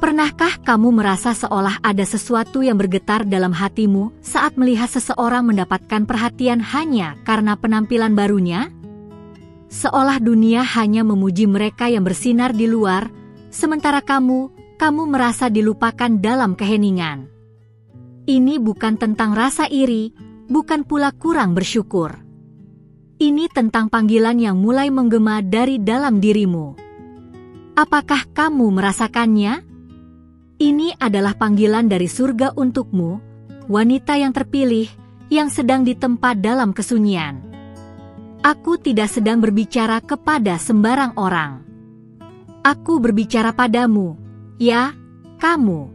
Pernahkah kamu merasa seolah ada sesuatu yang bergetar dalam hatimu saat melihat seseorang mendapatkan perhatian hanya karena penampilan barunya? Seolah dunia hanya memuji mereka yang bersinar di luar, sementara kamu merasa dilupakan dalam keheningan. Ini bukan tentang rasa iri, bukan pula kurang bersyukur. Ini tentang panggilan yang mulai menggema dari dalam dirimu. Apakah kamu merasakannya? Ini adalah panggilan dari surga untukmu, wanita yang terpilih, yang sedang ditempa dalam kesunyian. Aku tidak sedang berbicara kepada sembarang orang. Aku berbicara padamu, ya, kamu.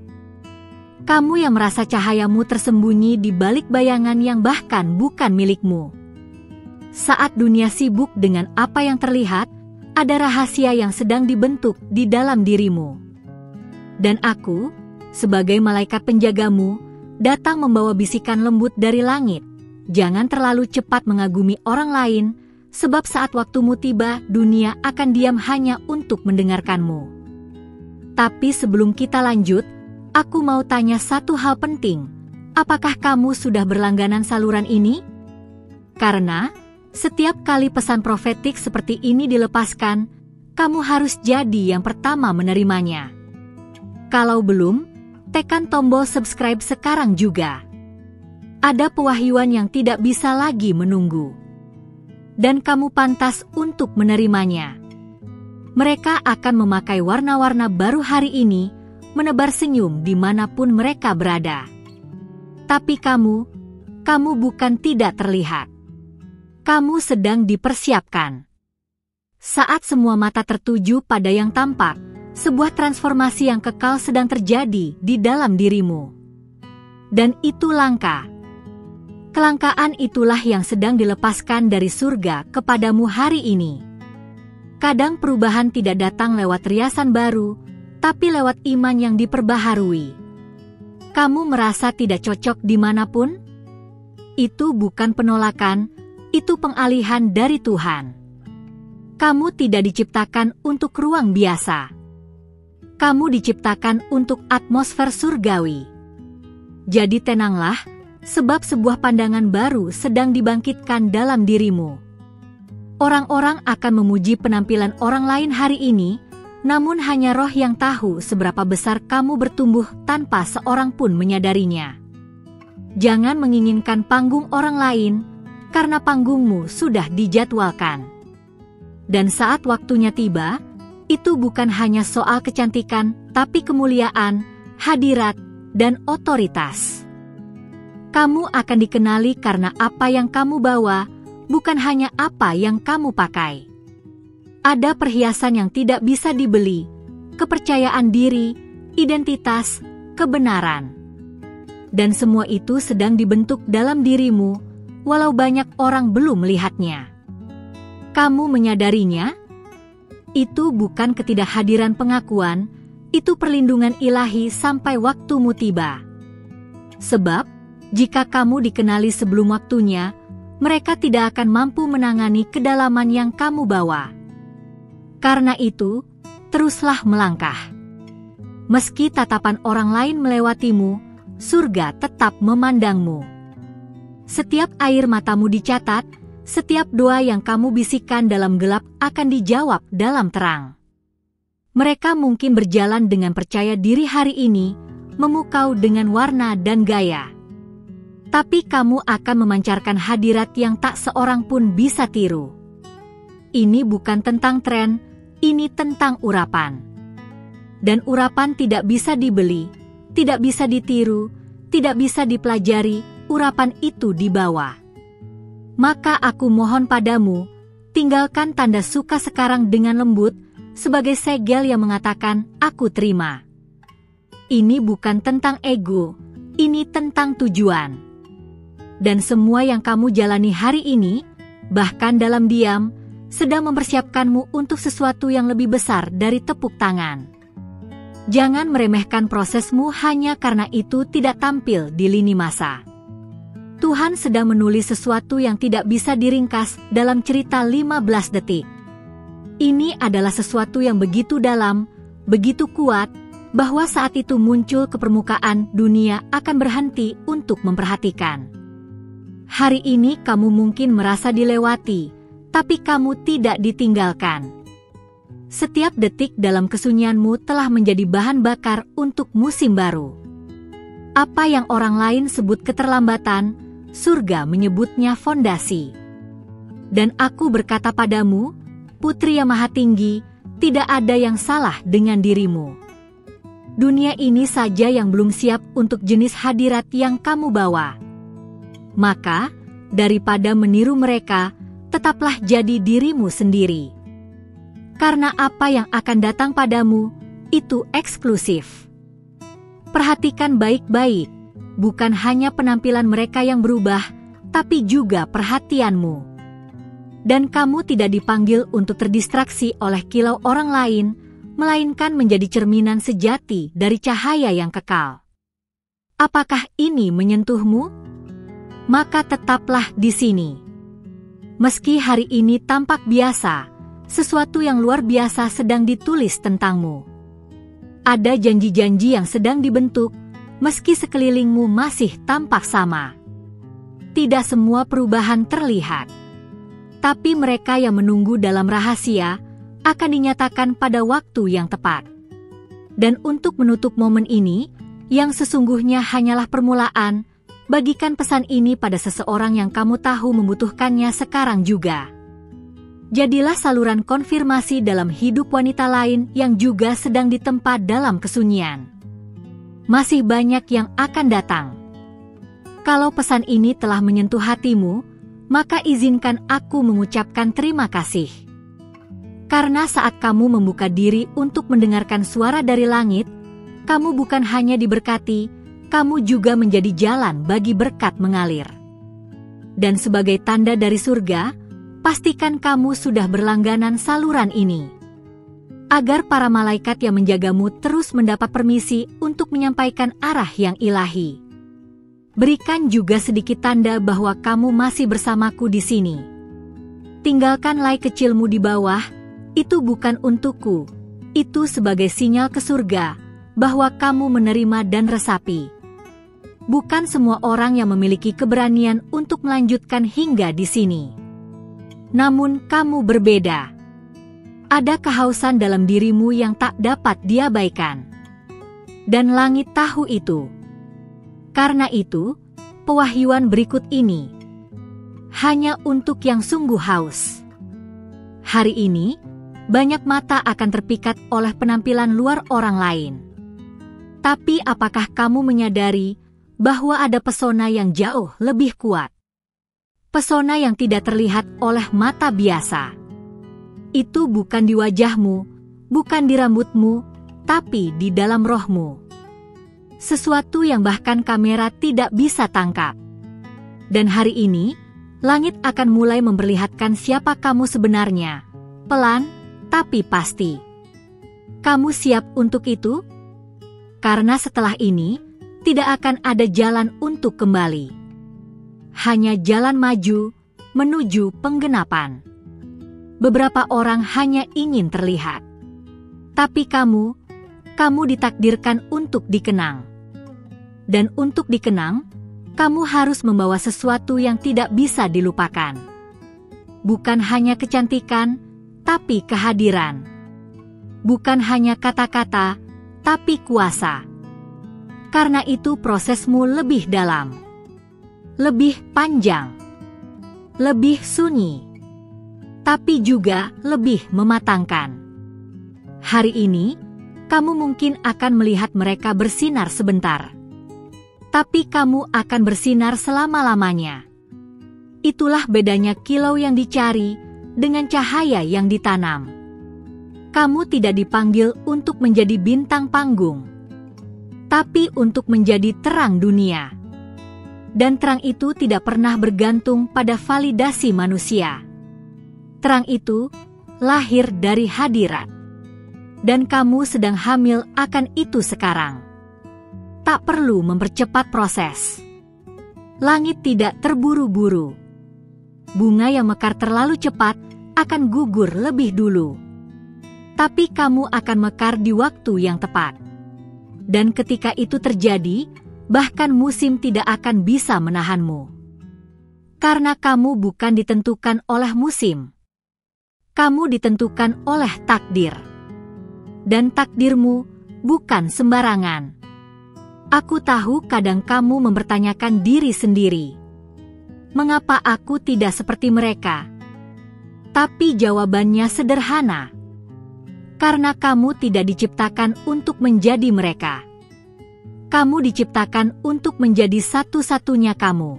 Kamu yang merasa cahayamu tersembunyi di balik bayangan yang bahkan bukan milikmu. Saat dunia sibuk dengan apa yang terlihat, ada rahasia yang sedang dibentuk di dalam dirimu. Dan aku, sebagai malaikat penjagamu, datang membawa bisikan lembut dari langit. Jangan terlalu cepat mengagumi orang lain, sebab saat waktumu tiba, dunia akan diam hanya untuk mendengarkanmu. Tapi sebelum kita lanjut, aku mau tanya satu hal penting. Apakah kamu sudah berlangganan saluran ini? Karena setiap kali pesan profetik seperti ini dilepaskan, kamu harus jadi yang pertama menerimanya. Kalau belum, tekan tombol subscribe sekarang juga. Ada pewahyuan yang tidak bisa lagi menunggu. Dan kamu pantas untuk menerimanya. Mereka akan memakai warna-warna baru hari ini, menebar senyum dimanapun mereka berada. Tapi kamu bukan tidak terlihat. Kamu sedang dipersiapkan. Saat semua mata tertuju pada yang tampak, sebuah transformasi yang kekal sedang terjadi di dalam dirimu. Dan itu langka. Kelangkaan itulah yang sedang dilepaskan dari surga kepadamu hari ini. Kadang perubahan tidak datang lewat riasan baru, tapi lewat iman yang diperbaharui. Kamu merasa tidak cocok dimanapun? Itu bukan penolakan, itu pengalihan dari Tuhan. Kamu tidak diciptakan untuk ruang biasa. Kamu diciptakan untuk atmosfer surgawi. Jadi tenanglah, sebab sebuah pandangan baru sedang dibangkitkan dalam dirimu. Orang-orang akan memuji penampilan orang lain hari ini, namun hanya Roh yang tahu seberapa besar kamu bertumbuh tanpa seorang pun menyadarinya. Jangan menginginkan panggung orang lain, karena panggungmu sudah dijadwalkan. Dan saat waktunya tiba, itu bukan hanya soal kecantikan, tapi kemuliaan, hadirat, dan otoritas. Kamu akan dikenali karena apa yang kamu bawa, bukan hanya apa yang kamu pakai. Ada perhiasan yang tidak bisa dibeli, kepercayaan diri, identitas, kebenaran. Dan semua itu sedang dibentuk dalam dirimu, walau banyak orang belum melihatnya. Kamu menyadarinya? Itu bukan ketidakhadiran pengakuan, itu perlindungan ilahi sampai waktumu tiba. Sebab, jika kamu dikenali sebelum waktunya, mereka tidak akan mampu menangani kedalaman yang kamu bawa. Karena itu, teruslah melangkah. Meski tatapan orang lain melewatimu, surga tetap memandangmu. Setiap air matamu dicatat, setiap doa yang kamu bisikan dalam gelap akan dijawab dalam terang. Mereka mungkin berjalan dengan percaya diri hari ini, memukau dengan warna dan gaya. Tapi kamu akan memancarkan hadirat yang tak seorang pun bisa tiru. Ini bukan tentang tren, ini tentang urapan. Dan urapan tidak bisa dibeli, tidak bisa ditiru, tidak bisa dipelajari, urapan itu dibawa. Maka aku mohon padamu, tinggalkan tanda suka sekarang dengan lembut, sebagai segel yang mengatakan, aku terima. Ini bukan tentang ego, ini tentang tujuan. Dan semua yang kamu jalani hari ini, bahkan dalam diam, sedang mempersiapkanmu untuk sesuatu yang lebih besar dari tepuk tangan. Jangan meremehkan prosesmu hanya karena itu tidak tampil di lini masa. Tuhan sedang menulis sesuatu yang tidak bisa diringkas dalam cerita 15 detik. Ini adalah sesuatu yang begitu dalam, begitu kuat, bahwa saat itu muncul ke permukaan, dunia akan berhenti untuk memperhatikan. Hari ini kamu mungkin merasa dilewati, tapi kamu tidak ditinggalkan. Setiap detik dalam kesunyianmu telah menjadi bahan bakar untuk musim baru. Apa yang orang lain sebut keterlambatan, surga menyebutnya fondasi. Dan aku berkata padamu, Putri yang Maha Tinggi, tidak ada yang salah dengan dirimu. Dunia ini saja yang belum siap untuk jenis hadirat yang kamu bawa. Maka, daripada meniru mereka, tetaplah jadi dirimu sendiri. Karena apa yang akan datang padamu, itu eksklusif. Perhatikan baik-baik, bukan hanya penampilan mereka yang berubah, tapi juga perhatianmu. Dan kamu tidak dipanggil untuk terdistraksi oleh kilau orang lain, melainkan menjadi cerminan sejati dari cahaya yang kekal. Apakah ini menyentuhmu? Maka tetaplah di sini. Meski hari ini tampak biasa, sesuatu yang luar biasa sedang ditulis tentangmu. Ada janji-janji yang sedang dibentuk, meski sekelilingmu masih tampak sama. Tidak semua perubahan terlihat. Tapi mereka yang menunggu dalam rahasia akan dinyatakan pada waktu yang tepat. Dan untuk menutup momen ini, yang sesungguhnya hanyalah permulaan, bagikan pesan ini pada seseorang yang kamu tahu membutuhkannya sekarang juga. Jadilah saluran konfirmasi dalam hidup wanita lain yang juga sedang ditempa dalam kesunyian. Masih banyak yang akan datang. Kalau pesan ini telah menyentuh hatimu, maka izinkan aku mengucapkan terima kasih. Karena saat kamu membuka diri untuk mendengarkan suara dari langit, kamu bukan hanya diberkati, kamu juga menjadi jalan bagi berkat mengalir. Dan sebagai tanda dari surga, pastikan kamu sudah berlangganan saluran ini. Agar para malaikat yang menjagamu terus mendapat permisi untuk menyampaikan arah yang ilahi. Berikan juga sedikit tanda bahwa kamu masih bersamaku di sini. Tinggalkan lay kecilmu di bawah, itu bukan untukku. Itu sebagai sinyal ke surga, bahwa kamu menerima dan resapi. Bukan semua orang yang memiliki keberanian untuk melanjutkan hingga di sini. Namun kamu berbeda. Ada kehausan dalam dirimu yang tak dapat diabaikan. Dan langit tahu itu. Karena itu, pewahyuan berikut ini hanya untuk yang sungguh haus. Hari ini, banyak mata akan terpikat oleh penampilan luar orang lain. Tapi apakah kamu menyadari bahwa ada pesona yang jauh lebih kuat? Pesona yang tidak terlihat oleh mata biasa. Itu bukan di wajahmu, bukan di rambutmu, tapi di dalam rohmu. Sesuatu yang bahkan kamera tidak bisa tangkap. Dan hari ini, langit akan mulai memperlihatkan siapa kamu sebenarnya. Pelan, tapi pasti. Kamu siap untuk itu? Karena setelah ini, tidak akan ada jalan untuk kembali. Hanya jalan maju, menuju penggenapan. Beberapa orang hanya ingin terlihat. Tapi kamu ditakdirkan untuk dikenang. Dan untuk dikenang, kamu harus membawa sesuatu yang tidak bisa dilupakan. Bukan hanya kecantikan, tapi kehadiran. Bukan hanya kata-kata, tapi kuasa. Karena itu prosesmu lebih dalam. Lebih panjang. Lebih sunyi. Tapi juga lebih mematangkan. Hari ini, kamu mungkin akan melihat mereka bersinar sebentar. Tapi kamu akan bersinar selama-lamanya. Itulah bedanya kilau yang dicari dengan cahaya yang ditanam. Kamu tidak dipanggil untuk menjadi bintang panggung, tapi untuk menjadi terang dunia. Dan terang itu tidak pernah bergantung pada validasi manusia. Terang itu lahir dari hadirat. Dan kamu sedang hamil akan itu sekarang. Tak perlu mempercepat proses. Langit tidak terburu-buru. Bunga yang mekar terlalu cepat akan gugur lebih dulu. Tapi kamu akan mekar di waktu yang tepat. Dan ketika itu terjadi, bahkan musim tidak akan bisa menahanmu. Karena kamu bukan ditentukan oleh musim. Kamu ditentukan oleh takdir. Dan takdirmu bukan sembarangan. Aku tahu kadang kamu mempertanyakan diri sendiri. Mengapa aku tidak seperti mereka? Tapi jawabannya sederhana. Karena kamu tidak diciptakan untuk menjadi mereka. Kamu diciptakan untuk menjadi satu-satunya kamu.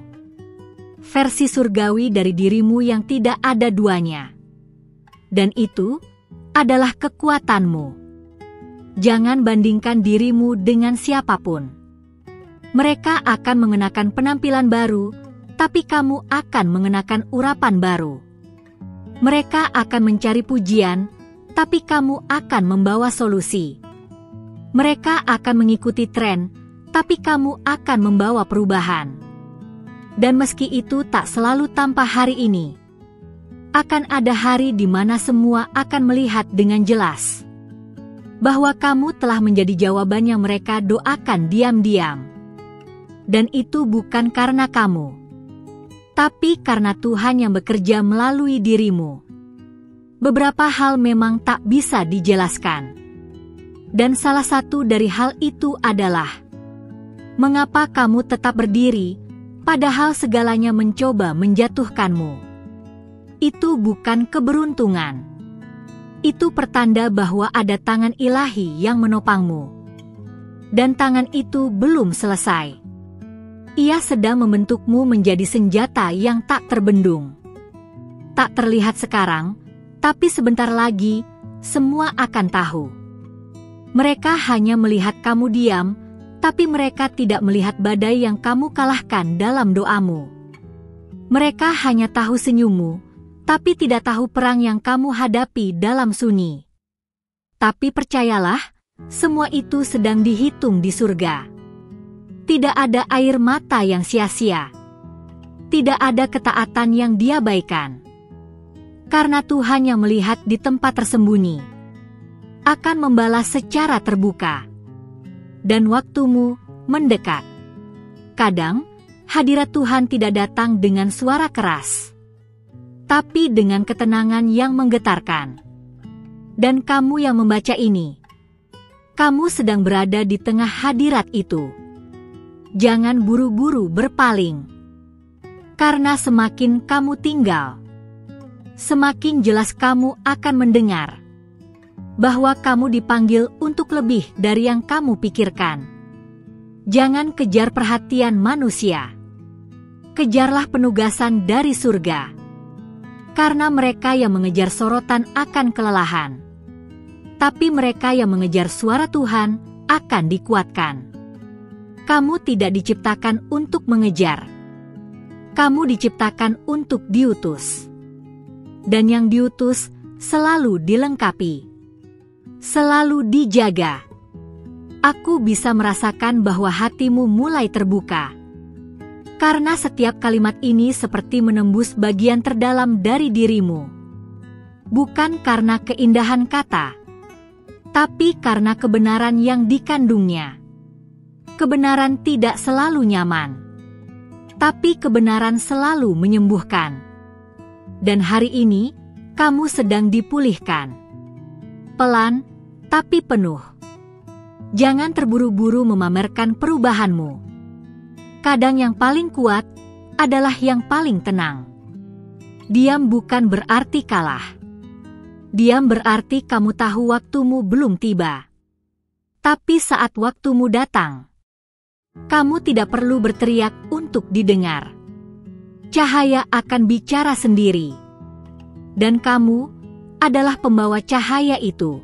Versi surgawi dari dirimu yang tidak ada duanya. Dan itu adalah kekuatanmu. Jangan bandingkan dirimu dengan siapapun. Mereka akan mengenakan penampilan baru, tapi kamu akan mengenakan urapan baru. Mereka akan mencari pujian, tapi kamu akan membawa solusi. Mereka akan mengikuti tren, tapi kamu akan membawa perubahan. Dan meski itu tak selalu tanpa hari ini, akan ada hari di mana semua akan melihat dengan jelas bahwa kamu telah menjadi jawaban yang mereka doakan diam-diam. Dan itu bukan karena kamu, tapi karena Tuhan yang bekerja melalui dirimu. Beberapa hal memang tak bisa dijelaskan. Dan salah satu dari hal itu adalah mengapa kamu tetap berdiri, padahal segalanya mencoba menjatuhkanmu. Itu bukan keberuntungan. Itu pertanda bahwa ada tangan ilahi yang menopangmu. Dan tangan itu belum selesai. Ia sedang membentukmu menjadi senjata yang tak terbendung. Tak terlihat sekarang, tapi sebentar lagi, semua akan tahu. Mereka hanya melihat kamu diam, tapi mereka tidak melihat badai yang kamu kalahkan dalam doamu. Mereka hanya tahu senyummu, tapi tidak tahu perang yang kamu hadapi dalam sunyi. Tapi percayalah, semua itu sedang dihitung di surga. Tidak ada air mata yang sia-sia. Tidak ada ketaatan yang diabaikan. Karena Tuhan yang melihat di tempat tersembunyi akan membalas secara terbuka. Dan waktumu mendekat. Kadang, hadirat Tuhan tidak datang dengan suara keras, tapi dengan ketenangan yang menggetarkan. Dan kamu yang membaca ini, kamu sedang berada di tengah hadirat itu. Jangan buru-buru berpaling. Karena semakin kamu tinggal, semakin jelas kamu akan mendengar bahwa kamu dipanggil untuk lebih dari yang kamu pikirkan. Jangan kejar perhatian manusia. Kejarlah penugasan dari surga. Karena mereka yang mengejar sorotan akan kelelahan. Tapi mereka yang mengejar suara Tuhan akan dikuatkan. Kamu tidak diciptakan untuk mengejar. Kamu diciptakan untuk diutus. Dan yang diutus selalu dilengkapi. Selalu dijaga. Aku bisa merasakan bahwa hatimu mulai terbuka. Karena setiap kalimat ini seperti menembus bagian terdalam dari dirimu. Bukan karena keindahan kata, tapi karena kebenaran yang dikandungnya. Kebenaran tidak selalu nyaman, tapi kebenaran selalu menyembuhkan. Dan hari ini, kamu sedang dipulihkan. Pelan, tapi penuh. Jangan terburu-buru memamerkan perubahanmu. Kadang yang paling kuat adalah yang paling tenang. Diam bukan berarti kalah. Diam berarti kamu tahu waktumu belum tiba. Tapi saat waktumu datang, kamu tidak perlu berteriak untuk didengar. Cahaya akan bicara sendiri. Dan kamu adalah pembawa cahaya itu.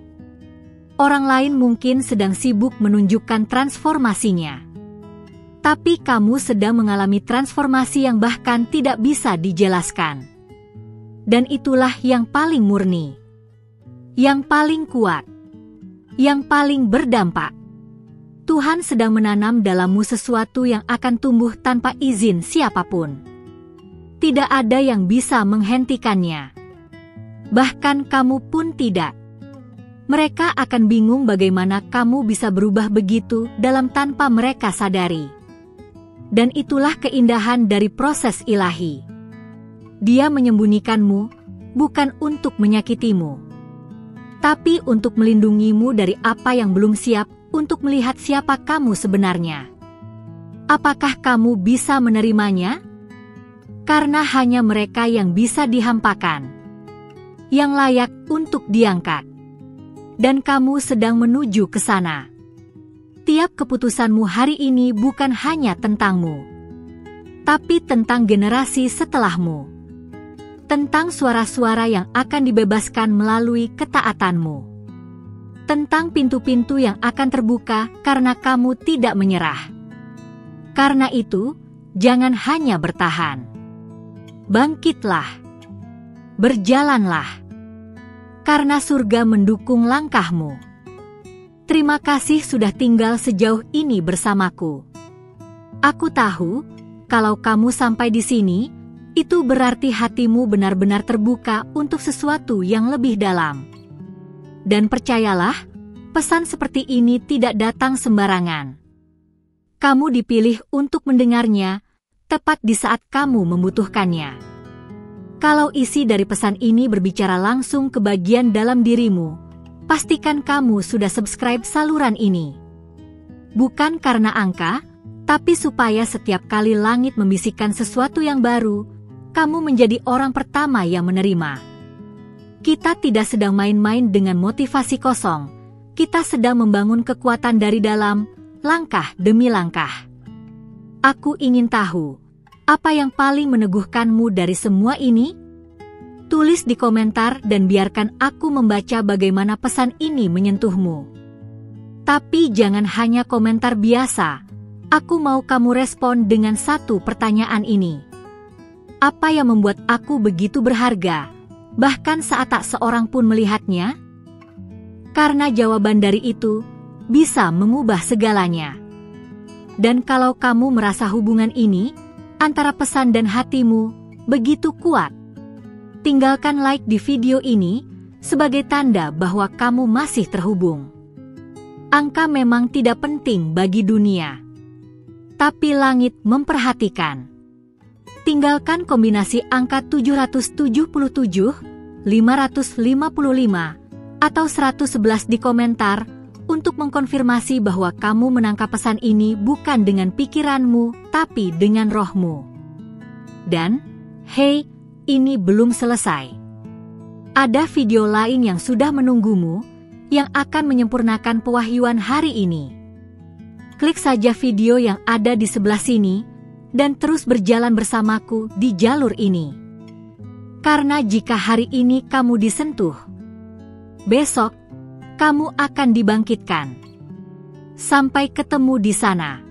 Orang lain mungkin sedang sibuk menunjukkan transformasinya. Tapi kamu sedang mengalami transformasi yang bahkan tidak bisa dijelaskan. Dan itulah yang paling murni, yang paling kuat, yang paling berdampak. Tuhan sedang menanam dalammu sesuatu yang akan tumbuh tanpa izin siapapun. Tidak ada yang bisa menghentikannya. Bahkan kamu pun tidak. Mereka akan bingung bagaimana kamu bisa berubah begitu dalam tanpa mereka sadari. Dan itulah keindahan dari proses ilahi. Dia menyembunyikanmu, bukan untuk menyakitimu, tapi untuk melindungimu dari apa yang belum siap untuk melihat siapa kamu sebenarnya. Apakah kamu bisa menerimanya? Karena hanya mereka yang bisa dihampakan, yang layak untuk diangkat. Dan kamu sedang menuju ke sana. Tiap keputusanmu hari ini bukan hanya tentangmu, tapi tentang generasi setelahmu. Tentang suara-suara yang akan dibebaskan melalui ketaatanmu. Tentang pintu-pintu yang akan terbuka karena kamu tidak menyerah. Karena itu, jangan hanya bertahan. Bangkitlah. Berjalanlah. Karena surga mendukung langkahmu. Terima kasih sudah tinggal sejauh ini bersamaku. Aku tahu, kalau kamu sampai di sini, itu berarti hatimu benar-benar terbuka untuk sesuatu yang lebih dalam. Dan percayalah, pesan seperti ini tidak datang sembarangan. Kamu dipilih untuk mendengarnya, tepat di saat kamu membutuhkannya. Kalau isi dari pesan ini berbicara langsung ke bagian dalam dirimu, pastikan kamu sudah subscribe saluran ini. Bukan karena angka, tapi supaya setiap kali langit membisikkan sesuatu yang baru, kamu menjadi orang pertama yang menerima. Kita tidak sedang main-main dengan motivasi kosong. Kita sedang membangun kekuatan dari dalam, langkah demi langkah. Aku ingin tahu, apa yang paling meneguhkanmu dari semua ini? Tulis di komentar dan biarkan aku membaca bagaimana pesan ini menyentuhmu. Tapi jangan hanya komentar biasa. Aku mau kamu respon dengan satu pertanyaan ini. Apa yang membuat aku begitu berharga, bahkan saat tak seorang pun melihatnya? Karena jawaban dari itu bisa mengubah segalanya. Dan kalau kamu merasa hubungan ini antara pesan dan hatimu begitu kuat, tinggalkan like di video ini sebagai tanda bahwa kamu masih terhubung. Angka memang tidak penting bagi dunia, tapi langit memperhatikan. Tinggalkan kombinasi angka 777, 555, atau 111 di komentar untuk mengkonfirmasi bahwa kamu menangkap pesan ini bukan dengan pikiranmu, tapi dengan rohmu. Dan, hey, ini belum selesai. Ada video lain yang sudah menunggumu, yang akan menyempurnakan pewahyuan hari ini. Klik saja video yang ada di sebelah sini, dan terus berjalan bersamaku di jalur ini. Karena jika hari ini kamu disentuh, besok, kamu akan dibangkitkan. Sampai ketemu di sana.